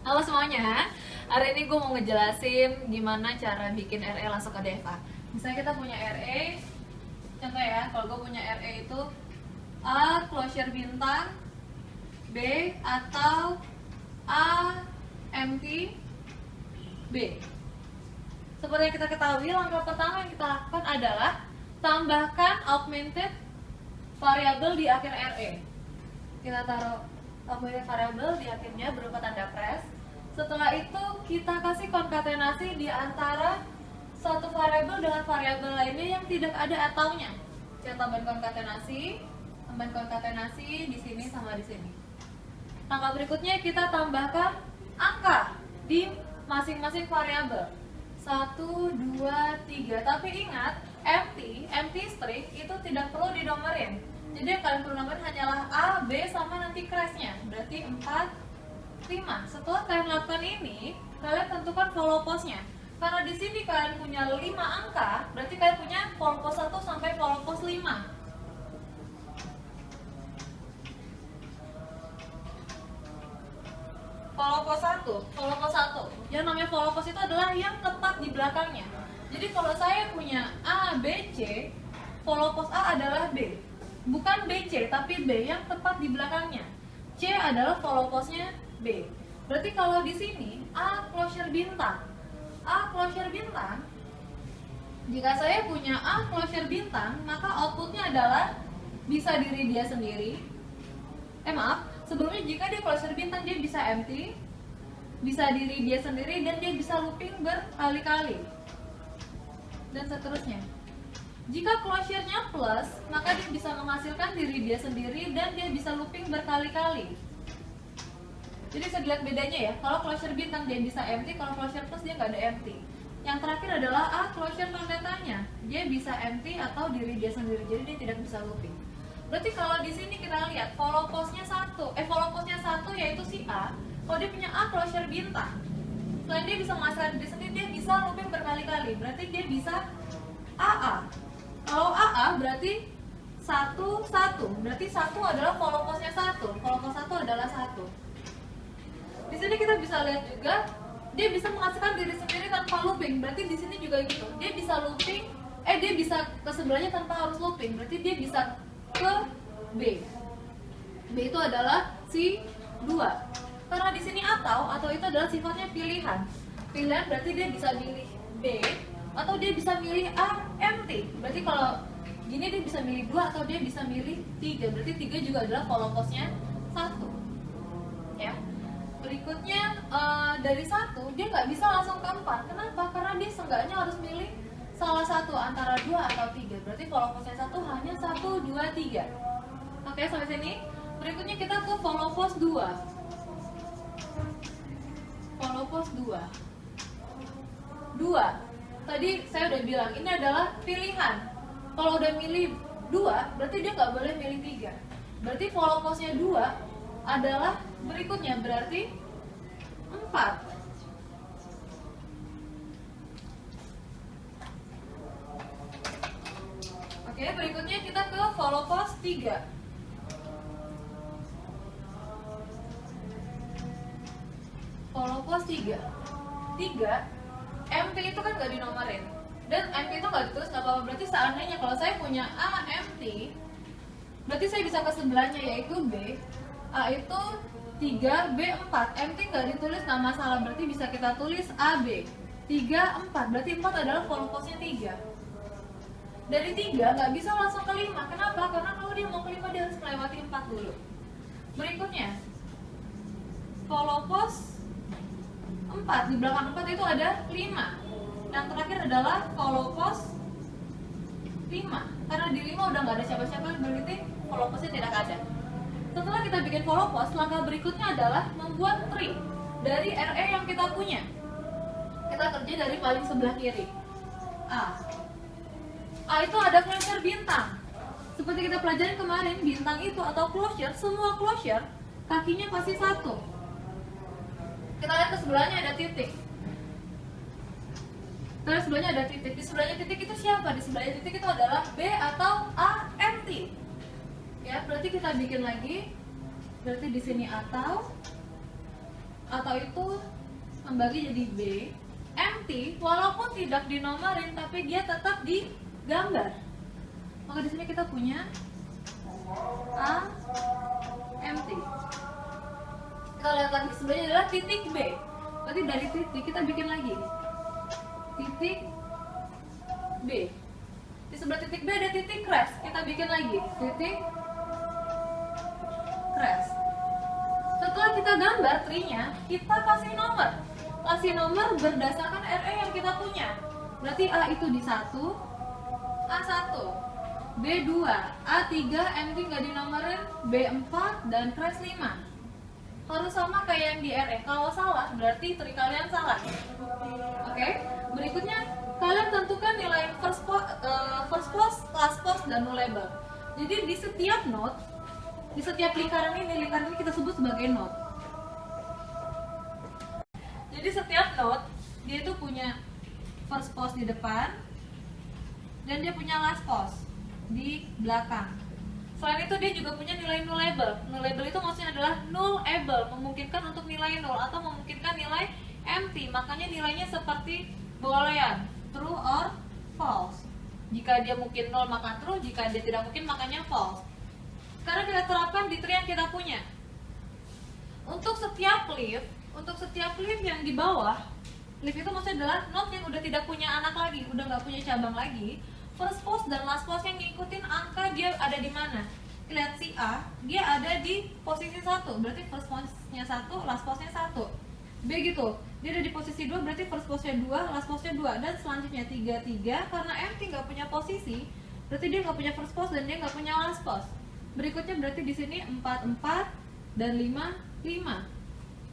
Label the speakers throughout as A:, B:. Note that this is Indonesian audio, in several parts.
A: Halo semuanya, hari ini gue mau ngejelasin gimana cara bikin RE langsung ke Deva. Misalnya kita punya RE, contoh ya, kalau gue punya RE itu A closure bintang, B atau A empty, B. Seperti yang kita ketahui, langkah pertama yang kita lakukan adalah tambahkan augmented variable di akhir RE. Kita taruh augmented variable di akhirnya berupa tanda press. Setelah itu kita kasih konkatenasi di antara satu variabel dengan variabel lainnya yang tidak ada ataunya. Kita tambahin konkatenasi di sini sama di sini. Langkah berikutnya kita tambahkan angka di masing-masing variabel. 1, 2, 3. Tapi ingat, empty string itu tidak perlu dinomorin. Jadi yang kalian perlu nomorin hanyalah A, B sama nanti crashnya. Berarti 4, 5. Setelah kalian lakukan ini, kalian tentukan follow post-nya. Karena di sini kalian punya 5 angka, berarti kalian punya follow post 1 sampai follow post 5. Follow post 1. Yang namanya follow post itu adalah yang tepat di belakangnya. Jadi kalau saya punya A, B, C, follow post A adalah B. Bukan BC, tapi B yang tepat di belakangnya. C adalah follow post-nya B. Berarti kalau di sini A closure bintang. Jika saya punya A closure bintang, maka outputnya adalah bisa diri dia sendiri. Sebelumnya jika dia closure bintang dia bisa empty, bisa diri dia sendiri, dan dia bisa looping berkali-kali. Dan seterusnya. Jika closure-nya plus, maka dia bisa menghasilkan diri dia sendiri dan dia bisa looping berkali-kali. Jadi bisa dilihat bedanya ya. Kalau closure bintang dia bisa empty, kalau closure plus dia nggak ada empty. Yang terakhir adalah A closure non-datanya. Dia bisa empty atau diri dia sendiri, jadi dia tidak bisa looping. Berarti kalau di sini kita lihat follow post-nya satu yaitu si A. Kalau dia punya A closure bintang, selain dia bisa menghasilkan diri sendiri, dia bisa looping berkali-kali. Berarti dia bisa AA. Kalau AA berarti 1, 1. Berarti 1 adalah follow post-nya 1. Follow post 1 adalah 1. Di sini kita bisa lihat juga dia bisa menghasilkan diri sendiri tanpa looping. Berarti di sini juga gitu. Dia bisa looping, dia bisa ke sebelahnya tanpa harus looping. Berarti dia bisa ke B. B itu adalah si 2. Karena di sini atau itu adalah sifatnya pilihan. Pilihan berarti dia bisa milih B atau dia bisa milih A empty. Berarti kalau gini dia bisa milih 2 atau dia bisa milih 3. Berarti 3 juga adalah follow post-nya 1. Ya. Berikutnya dari 1 dia nggak bisa langsung ke 4. Kenapa? Karena dia seenggaknya harus milih salah satu antara 2 atau 3. Berarti follow post-nya 1 hanya 1, 2, 3. Oke, sampai sini. Berikutnya kita ke follow post 2. Follow post 2. Tadi saya udah bilang ini adalah pilihan. Kalau udah milih 2, berarti dia nggak boleh milih 3. Berarti follow post-nya 2 adalah berikutnya, berarti 4. Oke, berikutnya kita ke follow post 3. Follow post 3. MP itu kan nggak dinomorin, dan MP itu nggak ditulis nggak apa-apa. Berarti seandainya kalau saya punya A empty, berarti saya bisa ke sebelahnya yaitu B. A itu 3, B 4. Empty nggak ditulis nggak masalah, berarti bisa kita tulis AB 3, 4. Berarti 4 adalah follow post-nya 3. Dari 3 nggak bisa langsung ke 5. Kenapa? Karena kalau dia mau ke 5 dia harus melewati 4 dulu. Berikutnya follow post 4. Di belakang 4 itu ada 5. Yang terakhir adalah follow post 5. Karena di 5 udah nggak ada siapa-siapa, berarti follow postnya tidak ada. Setelah kita bikin follow post, langkah berikutnya adalah membuat tree dari RE yang kita punya. Kita kerja dari paling sebelah kiri. A itu ada closure bintang. Seperti kita pelajarin kemarin, bintang itu atau closure, semua closure kakinya pasti 1. Kita lihat ke sebelahnya ada titik. Di sebelahnya titik itu siapa? Di sebelahnya titik itu adalah B atau A empty. Ya, berarti kita bikin lagi. Berarti di sini atau atau itu membagi jadi B, empty walaupun tidak dinomorin tapi dia tetap digambar. Maka di sini kita punya A empty. Kita lihat lagi sebelahnya adalah titik B. Berarti dari titik kita bikin lagi titik B. Di sebelah titik B ada titik crash. Kita bikin lagi titik crash. Setelah kita gambar tree-nya, kita kasih nomor. Kasih nomor berdasarkan RE yang kita punya. Berarti A itu di 1, A1, B2, A3, empty nggak dinomorin, B4, dan crash 5. Harus sama kayak yang di RE. Kalau salah, berarti tree kalian salah. Oke? Berikutnya, kalian tentukan nilai first post, last post, dan nullable. Jadi di setiap node, di setiap lingkaran ini kita sebut sebagai node. Jadi setiap node dia itu punya first post di depan dan dia punya last post di belakang. Selain itu dia juga punya nilai nullable. Nullable itu maksudnya adalah nullable, memungkinkan untuk nilai nol atau memungkinkan nilai empty. Makanya nilainya seperti boolean, true or false. Jika dia mungkin nol maka true, jika dia tidak mungkin makanya false. Sekarang kita terapkan di tree yang kita punya. Untuk setiap leaf yang di bawah, leaf itu maksudnya adalah node yang udah tidak punya anak lagi, udah nggak punya cabang lagi. First post dan last post yang ngikutin angka dia ada di mana. Lihat si A, dia ada di posisi 1, berarti first postnya 1, last postnya 1. B gitu, dia ada di posisi 2, berarti first postnya 2, last postnya 2. Dan selanjutnya 3, 3, karena empty nggak punya posisi, berarti dia nggak punya first post dan dia nggak punya last post. Berikutnya berarti di sini 4, 4, dan 5, 5.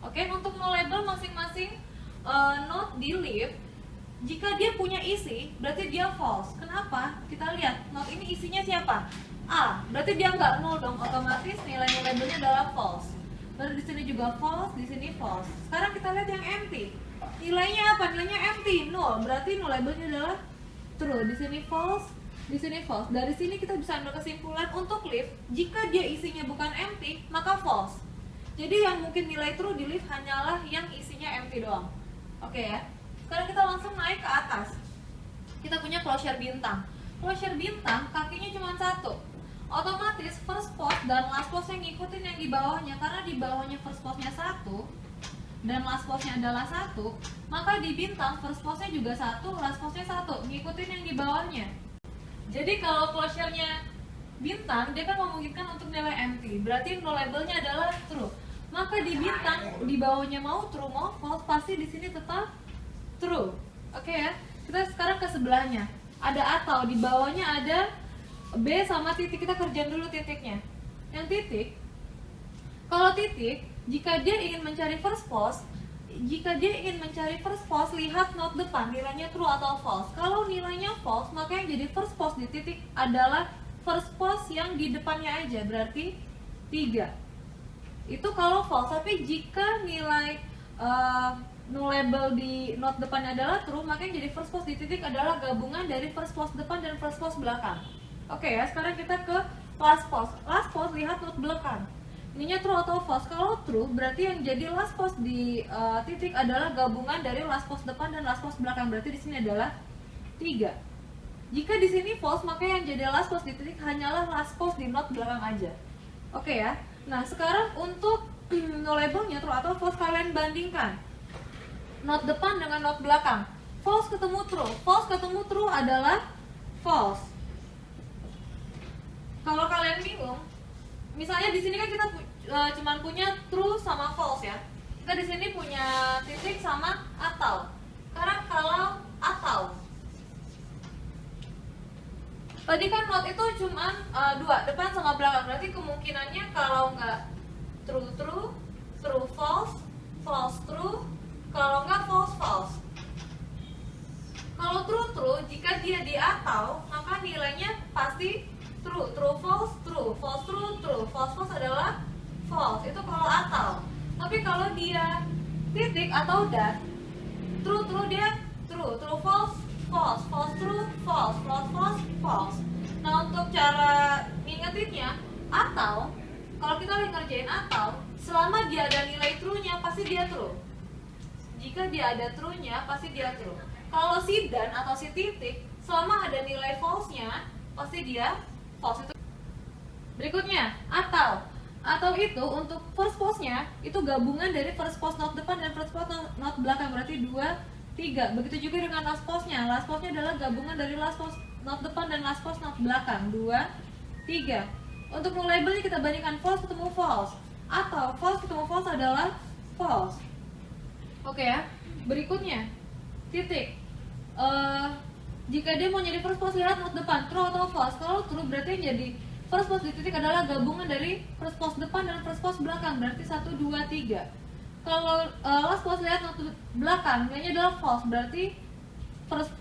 A: Oke, untuk nullable masing-masing node di leaf, jika dia punya isi, berarti dia false. Kenapa? Kita lihat, node ini isinya siapa? A, berarti dia nggak nol dong, otomatis nilai nullable-nya adalah false. Lalu di sini juga false, di sini false. Sekarang kita lihat yang empty. Nilainya apa? Nilainya empty, 0. Berarti nullable-nya adalah true. Di sini false, di sini false. Dari sini kita bisa ambil kesimpulan untuk leaf, jika dia isinya bukan empty, maka false. Jadi yang mungkin nilai true di leaf hanyalah yang isinya empty doang. Oke ya. Sekarang kita langsung naik ke atas. Kita punya closure bintang. Closure bintang kakinya cuma 1. Otomatis first post dan last post yang ngikutin yang di bawahnya. Karena di bawahnya first postnya 1 dan last postnya adalah 1, maka di bintang first postnya juga 1, last postnya 1, ngikutin yang di bawahnya. Jadi kalau closure-nya bintang, dia kan memungkinkan untuk nilai empty. Berarti nullable-nya adalah true. Maka di bintang, di bawahnya mau true mau false, pasti di sini tetap true. Oke ya. Kita sekarang ke sebelahnya. Ada atau, di bawahnya ada B sama titik. Kita kerjain dulu titiknya. Yang titik, kalau titik, jika dia ingin mencari first post, lihat node depan, nilainya true atau false. Kalau nilainya false, maka yang jadi first post di titik adalah first post yang di depannya aja, berarti 3. Itu kalau false. Tapi jika nilai nullable di node depannya adalah true, maka yang jadi first post di titik adalah gabungan dari first post depan dan first post belakang. Oke ya, sekarang kita ke last post. Last post lihat node belakang, ininya true atau false. Kalau true, berarti yang jadi last post di titik adalah gabungan dari last post depan dan last post belakang. Berarti di sini adalah 3. Jika di sini false, maka yang jadi last post di titik hanyalah last post di node belakang aja. Oke ya. Nah, sekarang untuk nullable-nya true atau false, kalian bandingkan node depan dengan node belakang. False ketemu true. False ketemu true adalah false. Kalau kalian bingung, misalnya di sini kan kita cuma punya true sama false ya. Kita di sini punya titik sama atau. Sekarang kalau atau, tadi kan node itu cuma 2, depan sama belakang. Berarti kemungkinannya kalau nggak true true, true false, false true, kalau nggak false false. Kalau true true, jika dia di atau, maka nilainya pasti true. True false true, false true true, false false adalah false. Itu kalau atau. Tapi kalau dia titik atau dan, true true dia true, true false false, false true false, false false false. Nah, untuk cara ngingetinnya, atau kalau kita lagi ngerjain atau, selama dia ada nilai true-nya pasti dia true. Jika dia ada true-nya pasti dia true. Kalau si dan atau si titik selama ada nilai false-nya pasti dia false. Itu berikutnya atau itu untuk first post-nya itu gabungan dari first post not depan dan first post not belakang, berarti 2, 3. Begitu juga dengan last post-nya. Last post-nya adalah gabungan dari last post not depan dan last post not belakang, 2, 3. Untuk no labelnya kita bandingkan false ketemu false, atau false ketemu false adalah false. Oke ya. Berikutnya titik. Jika dia mau jadi first post, lihat not depan, true atau false. Kalau true berarti yang jadi first post di titik adalah gabungan dari first post depan dan first post belakang, berarti 1, 2, 3. Kalau last post lihat not belakang, nilainya adalah false, berarti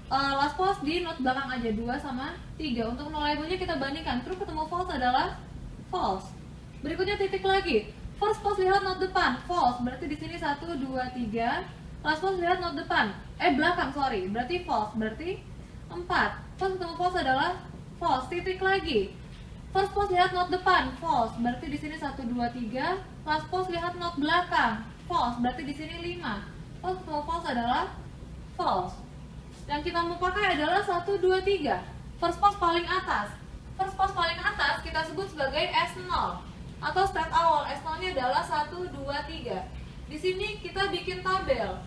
A: last post di not belakang aja, 2 sama 3. Untuk no labelnya kita bandingkan, true ketemu false adalah false. Berikutnya titik lagi, first post lihat not depan, false, berarti di sini 1, 2, 3. Last post lihat not depan, belakang, sorry, berarti false, berarti 4. False ketemu false adalah false. Titik lagi, first post lihat not depan, false, berarti di sini 1, 2, 3. Last post lihat not belakang, false, berarti di sini 5. False ketemu false adalah false. Yang kita mau pakai adalah 1, 2, 3. First post paling atas. First post paling atas kita sebut sebagai S0 atau state awal. S0-nya adalah 1, 2, 3. Di sini kita bikin tabel.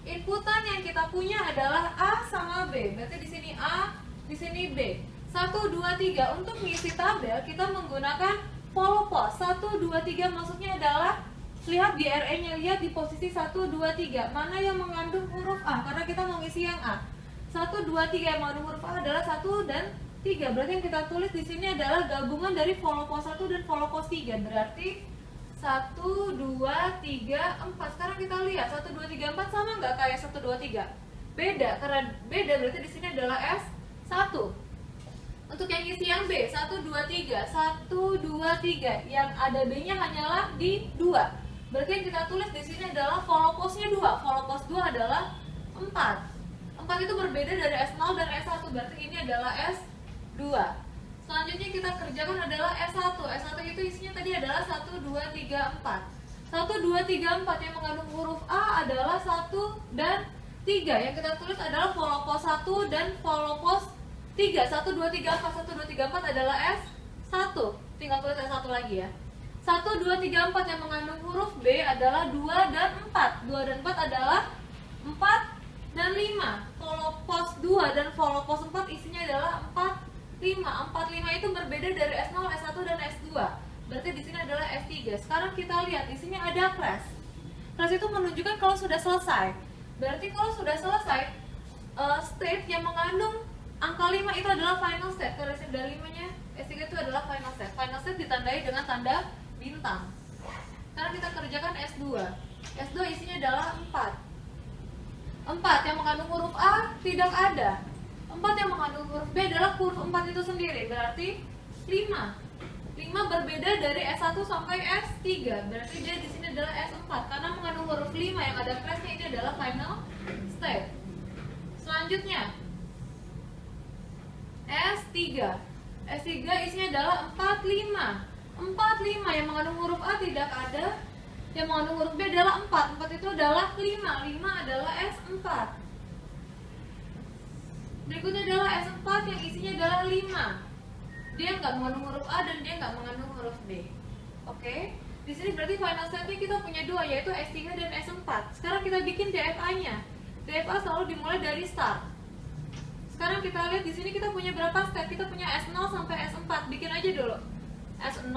A: Inputan yang kita punya adalah A sama B. Berarti di sini A, di sini B. 1, 2, 3. Untuk mengisi tabel kita menggunakan follow post. 1, 2, 3 maksudnya adalah lihat di RE-nya, lihat di posisi 1, 2, 3 mana yang mengandung huruf A, karena kita mau ngisi yang A. 1, 2, 3 yang mengandung huruf A adalah 1 dan 3. Berarti yang kita tulis di sini adalah gabungan dari follow post 1 dan follow post 3. Berarti 1, 2, 3, 4. Sekarang kita lihat 1, 2, 3, 4 sama nggak kayak 1, 2, 3? Beda, karena beda berarti di sini adalah S1. Untuk yang isi yang B, 1, 2, 3, 1, 2, 3. Yang ada B-nya hanyalah di 2. Berarti yang kita tulis di sini adalah follow post-nya 2. Follow post 2 adalah 4. 4 itu berbeda dari S0 dan S1. Berarti ini adalah S2. Selanjutnya kita kerjakan adalah S1. S1 itu isinya tadi adalah 1, 2, 3, 4. 1, 2, 3, 4 yang mengandung huruf A adalah 1 dan 3. Yang kita tulis adalah follow post 1 dan follow post 3. 1, 2, 3, 4. 1, 2, 3, 4 adalah S1. Tinggal tulis S1 lagi ya. 1, 2, 3, 4 yang mengandung huruf B adalah 2 dan 4. 2 dan 4 adalah 4 dan 5. Follow post 2 dan follow post 4 isinya adalah 4, 5. 4, 5 itu berbeda dari S0, S1 dan S2. Berarti di sini adalah S3. Sekarang kita lihat di sini ada class. Class itu menunjukkan kalau sudah selesai. Berarti kalau sudah selesai, state yang mengandung angka 5 itu adalah final state. Kalau dari 5-nya S3 itu adalah final state. Final state ditandai dengan tanda bintang. Sekarang kita kerjakan S2. S2 isinya adalah 4. 4 yang mengandung huruf A tidak ada. 4 yang mengandung huruf B adalah huruf 4 itu sendiri. Berarti 5. 5 berbeda dari S1 sampai S3. Berarti dia di sini adalah S4 karena mengandung huruf 5 yang ada class-nya. Ini adalah final state. Selanjutnya S3. S3 isinya adalah 4, 5. 4, 5 yang mengandung huruf A tidak ada. Yang mengandung huruf B adalah 4. 4 itu adalah 5. 5 adalah S4. Berikutnya adalah S4 yang isinya adalah 5. Dia nggak mengandung huruf A dan dia nggak mengandung huruf B. Oke. Di sini berarti final state-nya kita punya dua, yaitu S3 dan S4. Sekarang kita bikin DFA-nya. DFA selalu dimulai dari start. Sekarang kita lihat di sini kita punya berapa step? Kita punya S0 sampai S4. Bikin aja dulu. S0,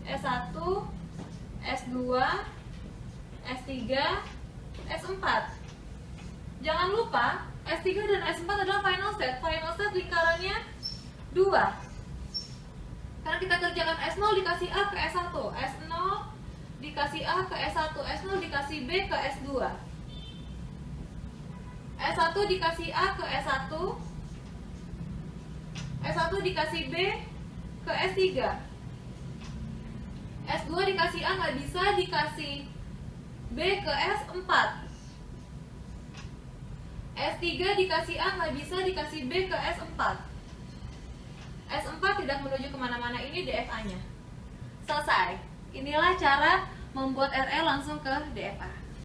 A: S1, S2, S3, S4. Jangan lupa S3 dan S4 adalah final state. Final state lingkarannya 2. Sekarang kita kerjakan S0 dikasih A ke S1, S0 dikasih A ke S1, S0 dikasih B ke S2, S1 dikasih A ke S1, S1 dikasih B ke S3, S2 dikasih A nggak bisa, dikasih B ke S4, S3 dikasih A nggak bisa, dikasih B ke S4. S4 tidak menuju kemana-mana, ini DFA-nya. Selesai. Inilah cara membuat RE langsung ke DFA.